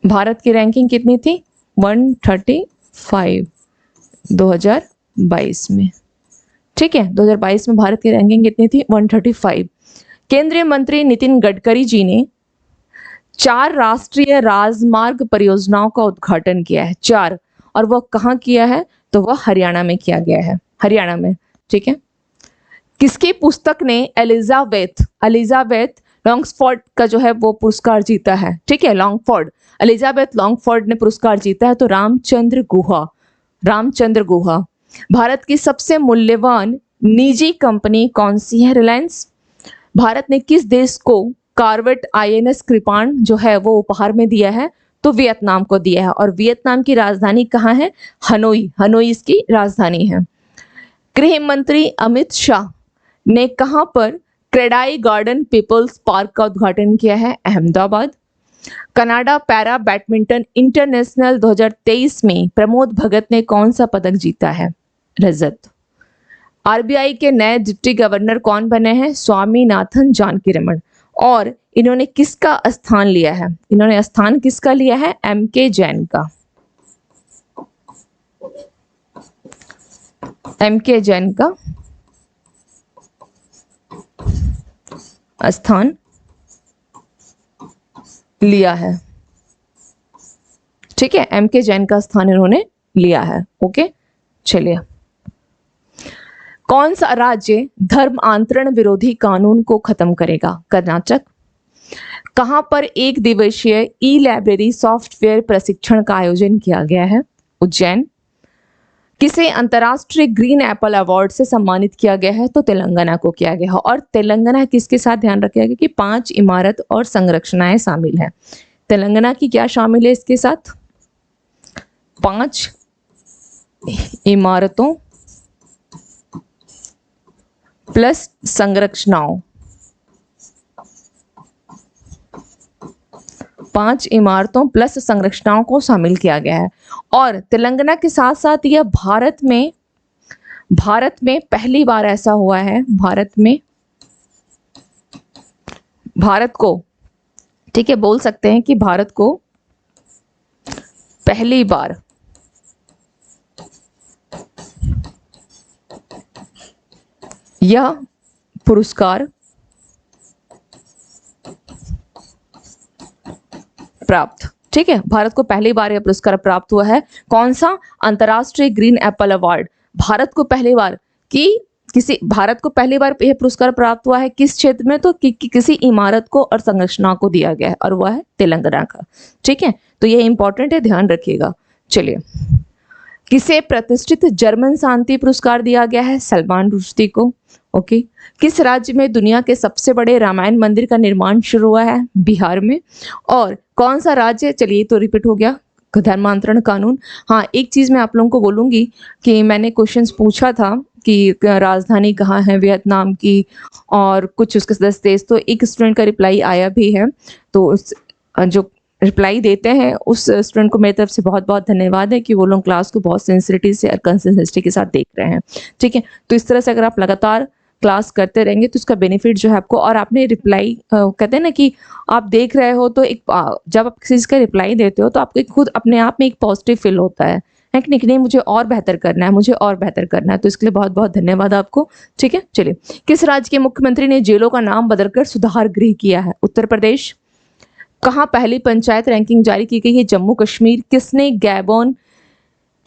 भारत की रैंकिंग कितनी थी? 135 2022 में। ठीक है, 2022 में भारत की रैंकिंग कितनी थी? 135। केंद्रीय मंत्री नितिन गडकरी जी ने 4 राष्ट्रीय राजमार्ग परियोजनाओं का उद्घाटन किया है। 4, और वह कहाँ किया है? तो वह हरियाणा में किया गया है, हरियाणा में। ठीक है, किसकी पुस्तक ने एलिजाबेथ लॉन्गफोर्ड का जो है वो पुरस्कार जीता है? ठीक है, एलिजाबेथ लॉन्गफोर्ड ने पुरस्कार जीता है। तो रामचंद्र गुहा। भारत की सबसे मूल्यवान निजी कंपनी कौन सी है? रिलायंस। भारत ने किस देश को कॉर्वेट INS कृपाण जो है वो उपहार में दिया है? तो वियतनाम को दिया है। और वियतनाम की राजधानी कहाँ है? हनोई इसकी राजधानी है। गृह मंत्री अमित शाह ने कहां पर क्रेडाई गार्डन पीपल्स पार्क का उद्घाटन किया है? Ahmedabad. Canada para badminton international 2023 में प्रमोद भगत ने कौन सा पदक जीता है? रजत। RBI के नए डिप्टी गवर्नर कौन बने हैं? स्वामीनाथन जानकीरमण। और इन्होंने किसका स्थान लिया है? इन्होंने स्थान किसका लिया है? MK जैन का। MK जैन का स्थान लिया है। ठीक है, MK जैन का स्थान इन्होंने लिया है। ओके, चलिए कौन सा राज्य धर्मांतरण विरोधी कानून को खत्म करेगा? कर्नाटक। कहां पर 1 दिवसीय ई-लाइब्रेरी सॉफ्टवेयर प्रशिक्षण का आयोजन किया गया है? उज्जैन। किसे अंतर्राष्ट्रीय ग्रीन एप्पल अवार्ड से सम्मानित किया गया है? तो तेलंगाना को किया गया है। और तेलंगाना किसके साथ? ध्यान रखिएगा कि 5 इमारत और संरचनाएं शामिल है। तेलंगाना की क्या शामिल है इसके साथ? 5 इमारतों प्लस संरचनाओं, 5 इमारतों प्लस संरचनाओं को शामिल किया गया है। और तेलंगाना के साथ साथ यह भारत में पहली बार ऐसा हुआ है, भारत को, ठीक है, बोल सकते हैं कि भारत को पहली बार यह पुरस्कार प्राप्त, ठीक है, भारत को पहली बार यह पुरस्कार प्राप्त हुआ है। कौन सा? अंतर्राष्ट्रीय ग्रीन एप्पल अवार्ड। भारत को पहली बार यह पुरस्कार प्राप्त हुआ है किस क्षेत्र में? तो किसी इमारत को और संरचना को दिया गया है, और वह है तेलंगाना का, ठीक है। तो ये इंपॉर्टेंट है, ध्यान रखिएगा। चलिए, किसे प्रतिष्ठित जर्मन शांति पुरस्कार दिया गया है? सलमान रुश्दी को। ओके। किस राज्य में दुनिया के सबसे बड़े रामायण मंदिर का निर्माण शुरू हुआ है? बिहार में। और कौन सा राज्य, चलिए तो रिपीट हो गया, धर्मांतरण कानून। हाँ, एक चीज मैं आप लोगों को बोलूंगी कि मैंने क्वेश्चंस पूछा था कि राजधानी कहाँ है वियतनाम की, और कुछ उसके 10 देश, तो एक स्टूडेंट का रिप्लाई आया भी है। तो उस जो रिप्लाई देते हैं उस स्टूडेंट को मेरी तरफ से बहुत बहुत धन्यवाद है कि वो लोग क्लास को बहुत सिंसिरिटी से और कंसिस्टेंसी के साथ देख रहे हैं, ठीक है। तो इस तरह से अगर आप लगातार क्लास करते रहेंगे तो उसका बेनिफिट जो है आपको, और आपने रिप्लाई कहते हैं ना कि आप देख रहे हो तो एक जब आप किसी चीज का रिप्लाई देते हो तो आपको खुद अपने आप में एक पॉजिटिव फील होता है कि नहीं, मुझे और बेहतर करना है, मुझे और बेहतर करना है। तो इसके लिए बहुत बहुत धन्यवाद आपको, ठीक है। चलिए, किस राज्य के मुख्यमंत्री ने जेलों का नाम बदलकर सुधार गृह किया है? उत्तर प्रदेश। कहाँ पहली पंचायत रैंकिंग जारी की गई है? जम्मू कश्मीर। किसने गैबोन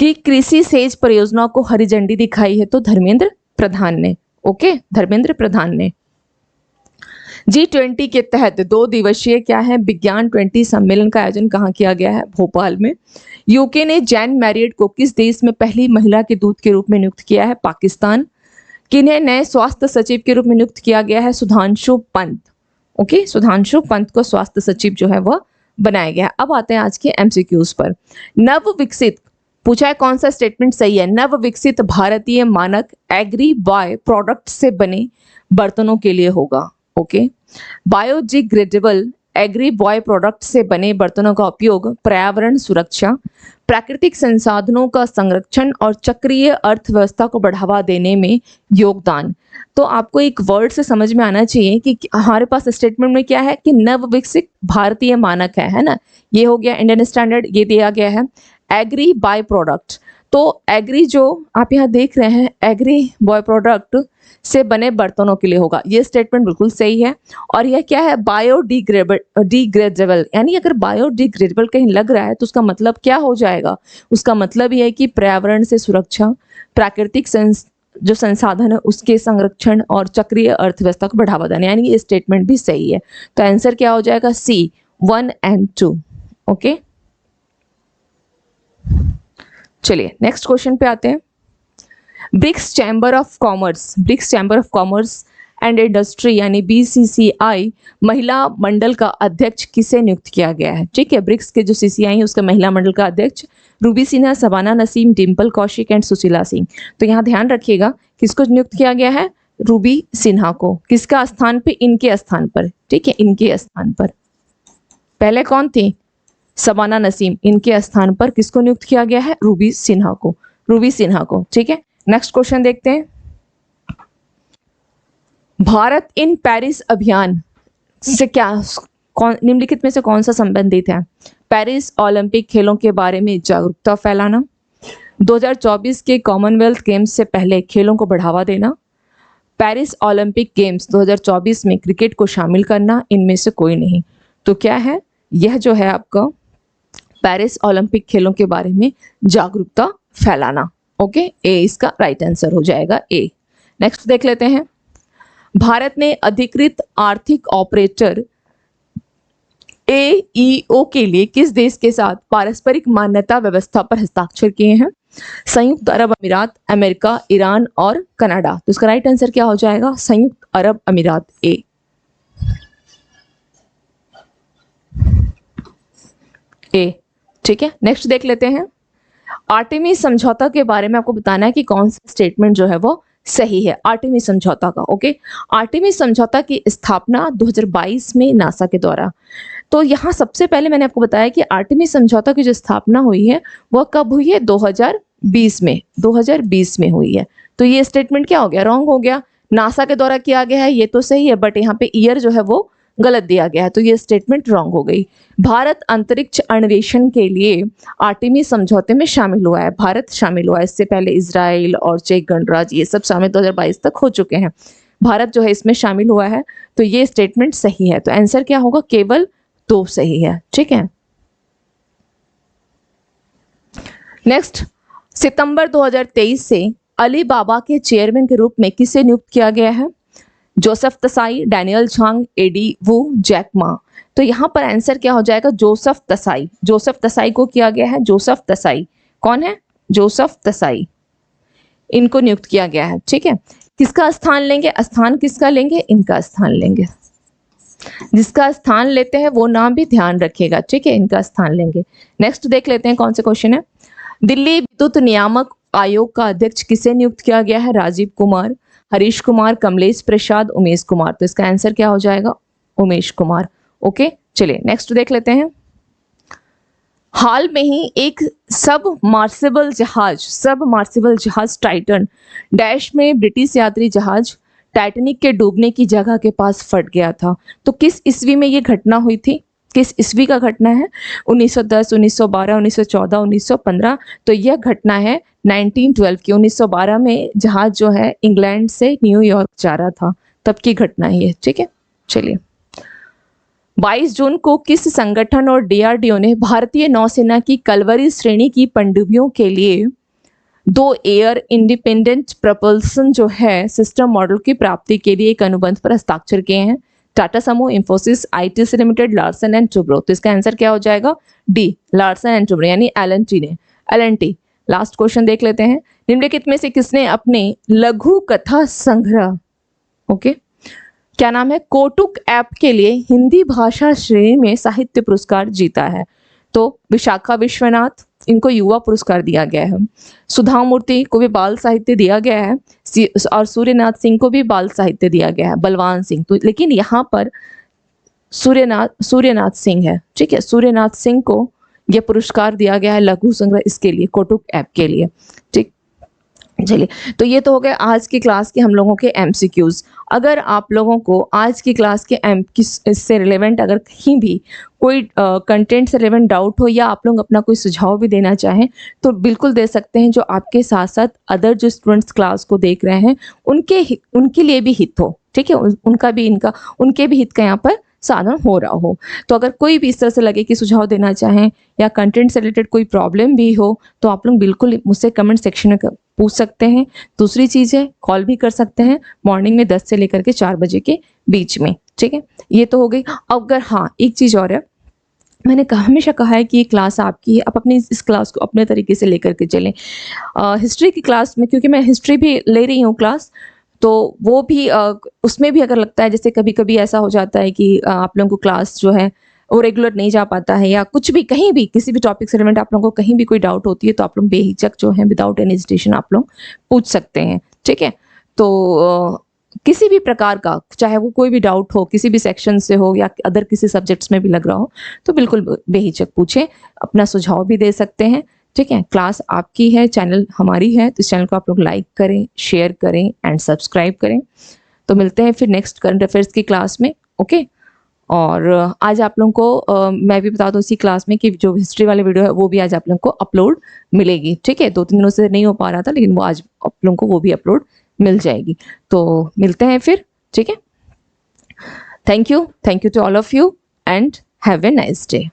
की कृषि सेच परियोजना को हरी झंडी दिखाई है? तो धर्मेंद्र प्रधान ने। ओके, धर्मेंद्र प्रधान ने। G20 के तहत 2 दिवसीय क्या है? विज्ञान 20 सम्मेलन का आयोजन कहाँ किया गया है? भोपाल में। यूके ने जैन मैरियट को किस देश में पहली महिला के दूत के रूप में नियुक्त किया है? पाकिस्तान। किन्हें नए स्वास्थ्य सचिव के रूप में नियुक्त किया गया है? सुधांशु पंत। ओके, सुधांशु पंत को स्वास्थ्य सचिव जो है वह बनाया गया है। अब आते हैं आज के एमसीक्यूज पर। नव विकसित, पूछा है कौन सा स्टेटमेंट सही है? नव विकसित भारतीय मानक एग्री बाय प्रोडक्ट से बने बर्तनों के लिए होगा। Okay. Biodegradable agri by product से बने बर्तनों का उपयोग पर्यावरण सुरक्षा, प्राकृतिक संसाधनों का संरक्षण और चक्रीय अर्थव्यवस्था को बढ़ावा देने में योगदान। तो आपको एक वर्ड से समझ में आना चाहिए कि हमारे पास स्टेटमेंट में क्या है कि नव विकसित भारतीय मानक है ना, ये हो गया इंडियन स्टैंडर्ड, ये दिया गया है। एग्री बाय प्रोडक्ट, तो एग्री जो आप यहाँ देख रहे हैं, एग्री बॉय प्रोडक्ट से बने बर्तनों के लिए होगा, ये स्टेटमेंट बिल्कुल सही है। और यह क्या है? बायोडिग्रेडेबल, यानी अगर बायोडिग्रेडेबल कहीं लग रहा है तो उसका मतलब क्या हो जाएगा? उसका मतलब यह है कि पर्यावरण से सुरक्षा, प्राकृतिक जो संसाधन है उसके संरक्षण और चक्रीय अर्थव्यवस्था को बढ़ावा देना, यानी ये स्टेटमेंट भी सही है। तो आंसर क्या हो जाएगा? सी, 1 और 2। ओके, चलिए नेक्स्ट क्वेश्चन पे आते हैं। BRICS chamber of commerce and industry यानी BCCI महिला मंडल का अध्यक्ष किसे नियुक्त किया गया है? ठीक है, ब्रिक्स के जो CCI है उसका महिला मंडल का अध्यक्ष रूबी सिन्हा, शबाना नसीम, डिम्पल कौशिक एंड सुशीला सिंह। तो यहाँ ध्यान रखिएगा किसको नियुक्त किया गया है? रूबी सिन्हा को। किसका स्थान पे? इनके स्थान पर, ठीक है, इनके स्थान पर। पहले कौन थी? शबाना नसीम। इनके स्थान पर किसको नियुक्त किया गया है? रूबी सिन्हा को, ठीक है। नेक्स्ट क्वेश्चन देखते हैं। भारत इन पेरिस अभियान से क्या, निम्नलिखित में से कौन सा संबंधित है? पेरिस ओलंपिक खेलों के बारे में जागरूकता फैलाना, 2024 के कॉमनवेल्थ गेम्स से पहले खेलों को बढ़ावा देना, पेरिस ओलंपिक गेम्स 2024 में क्रिकेट को शामिल करना, इनमें से कोई नहीं। तो क्या है? यह जो है आपका पेरिस ओलंपिक खेलों के बारे में जागरूकता फैलाना। ओके, ए इसका राइट आंसर हो जाएगा, ए। नेक्स्ट देख लेते हैं। भारत ने अधिकृत आर्थिक ऑपरेटर AEO के लिए किस देश के साथ पारस्परिक मान्यता व्यवस्था पर हस्ताक्षर किए हैं? संयुक्त अरब अमीरात, अमेरिका, ईरान और कनाडा। तो इसका राइट आंसर क्या हो जाएगा? संयुक्त अरब अमीरात, ए। ठीक है, नेक्स्ट देख लेते हैं। आर्टेमिस समझौता के बारे में आपको बताना है कि कौन सा स्टेटमेंट जो है वो सही है, आर्टेमिस समझौता का। ओके, आर्टेमिस समझौता की स्थापना 2022 में नासा के द्वारा। तो यहाँ सबसे पहले मैंने आपको बताया कि आर्टेमिस समझौता की जो स्थापना हुई है वह कब हुई है, 2020 में, 2020 में हुई है। तो ये स्टेटमेंट क्या हो गया, रॉन्ग हो गया। नासा के द्वारा किया गया है ये तो सही है, बट यहाँ पे ईयर जो है वो गलत दिया गया है, तो ये स्टेटमेंट रॉन्ग हो गई। भारत अंतरिक्ष अन्वेषण के लिए आर्टेमिस समझौते में शामिल हुआ है, भारत शामिल हुआ है। इससे पहले इजराइल और चेक गणराज्य ये सब शामिल 2022 तक हो चुके हैं, भारत जो है इसमें शामिल हुआ है। तो ये स्टेटमेंट सही है, तो आंसर क्या होगा, केवल 2 सही है। ठीक है, नेक्स्ट, सितंबर 2023 से अली बाबा के चेयरमैन के रूप में किसे नियुक्त किया गया है, जोसेफ तसाई, डैनियल झांग, एडी वू, जैक मा। तो यहाँ पर आंसर क्या हो जाएगा, जोसेफ तसाई। जोसेफ तसाई को किया गया है, जोसेफ तसाई कौन है, जोसेफ तसाई, इनको नियुक्त किया गया है। ठीक है, किसका स्थान लेंगे, स्थान किसका लेंगे, इनका स्थान लेंगे। जिसका स्थान लेते हैं वो नाम भी ध्यान रखिएगा। ठीक है, इनका स्थान लेंगे। नेक्स्ट देख लेते हैं कौन से क्वेश्चन है। दिल्ली विद्युत नियामक आयोग का अध्यक्ष किसे नियुक्त किया गया है, राजीव कुमार, हरीश कुमार, कमलेश प्रसाद, उमेश कुमार। तो इसका आंसर क्या हो जाएगा, उमेश कुमार। ओके, चलिए नेक्स्ट देख लेते हैं। हाल में ही एक सब मार्सेबल जहाज टाइटन डैश में ब्रिटिश यात्री जहाज टाइटैनिक के डूबने की जगह के पास फट गया था। तो किस ईस्वी में ये घटना हुई थी, किस ईस्वी का घटना है, 1910, 1912, 1914, 1915। तो यह घटना है 1912 की। 1912 में जहाज जो है इंग्लैंड से न्यूयॉर्क जा रहा था, तब की घटना है ये। ठीक है, चलिए 22 जून को किस संगठन और डीआरडीओ ने भारतीय नौसेना की कलवरी श्रेणी की पनडुब्बियों के लिए 2 एयर इंडिपेंडेंट प्रपल्सन जो है सिस्टम मॉडल की प्राप्ति के लिए एक अनुबंध पर हस्ताक्षर किए हैं, टाटा समूह, Infosys, ITC limited, Larsen and Toubro. तो इसका आंसर क्या हो जाएगा, डी, लार्सन एंड टुब्रो, यानी एलएनटी ने, एलएनटी। लास्ट क्वेश्चन देख लेते हैं। निम्नलिखित में से किसने अपने लघु कथा संग्रह, ओके, क्या नाम है, कौटुक ऐप के लिए हिंदी भाषा श्रेणी में साहित्य पुरस्कार जीता है। तो विशाखा विश्वनाथ, इनको युवा पुरस्कार दिया गया है। सुधा मूर्ति को भी बाल साहित्य दिया गया है, और सूर्यनाथ सिंह को भी बाल साहित्य दिया गया है, बलवान सिंह। तो लेकिन यहाँ पर सूर्यनाथ सिंह है। ठीक है, सूर्यनाथ सिंह को यह पुरस्कार दिया गया है लघु संग्रह इसके लिए, कौटुक ऐप के लिए। ठीक, चलिए, तो ये तो हो गए आज की क्लास के हम लोगों के एमसीक्यूज। अगर आप लोगों को आज की क्लास के इससे रिलेवेंट अगर कहीं भी कोई कंटेंट से रिलेवेंट डाउट हो, या आप लोग अपना कोई सुझाव भी देना चाहें, तो बिल्कुल दे सकते हैं। जो आपके साथ साथ अदर जो स्टूडेंट्स क्लास को देख रहे हैं उनके लिए भी हित हो। ठीक है, उनके भी हित का यहाँ पर साधन हो रहा हो। तो अगर कोई भी इस तरह से लगे कि सुझाव देना चाहें या कंटेंट से रिलेटेड कोई प्रॉब्लम भी हो, तो आप लोग बिल्कुल मुझसे कमेंट सेक्शन में पूछ सकते हैं। दूसरी चीज़ है, कॉल भी कर सकते हैं मॉर्निंग में 10 से लेकर के 4 बजे के बीच में। ठीक है, ये तो हो गई। अगर हाँ, एक चीज़ और है, मैंने हमेशा कहा है कि ये क्लास आपकी है, आप अपनी इस क्लास को अपने तरीके से लेकर के चलें। हिस्ट्री की क्लास में, क्योंकि मैं हिस्ट्री भी ले रही हूँ क्लास, तो वो भी उसमें भी अगर लगता है, जैसे कभी कभी ऐसा हो जाता है कि आप लोगों को क्लास जो है वो रेगुलर नहीं जा पाता है, या कुछ भी कहीं भी किसी भी टॉपिक से रिलेवेंट आप लोगों को कहीं भी कोई डाउट होती है, तो आप लोग बेहिचक जो है विदाउट एनी हेजिटेशन आप लोग पूछ सकते हैं। ठीक है, तो किसी भी प्रकार का, चाहे वो कोई भी डाउट हो, किसी भी सेक्शन से हो या अदर किसी सब्जेक्ट्स में भी लग रहा हो, तो बिल्कुल बेहिचक पूछें, अपना सुझाव भी दे सकते हैं। ठीक है, क्लास आपकी है, चैनल हमारी है, तो इस चैनल को आप लोग लाइक करें, शेयर करें एंड सब्सक्राइब करें। तो मिलते हैं फिर नेक्स्ट करंट अफेयर्स की क्लास में। ओके, और आज आप लोगों को मैं भी बता दूं इसी क्लास में कि जो हिस्ट्री वाले वीडियो है वो भी आज आप लोगों को अपलोड मिलेगी। ठीक है, 2-3 दिनों से नहीं हो पा रहा था, लेकिन वो आज आप लोगों को वो भी अपलोड मिल जाएगी। तो मिलते हैं फिर। ठीक है, thank you to all of you and have a nice day.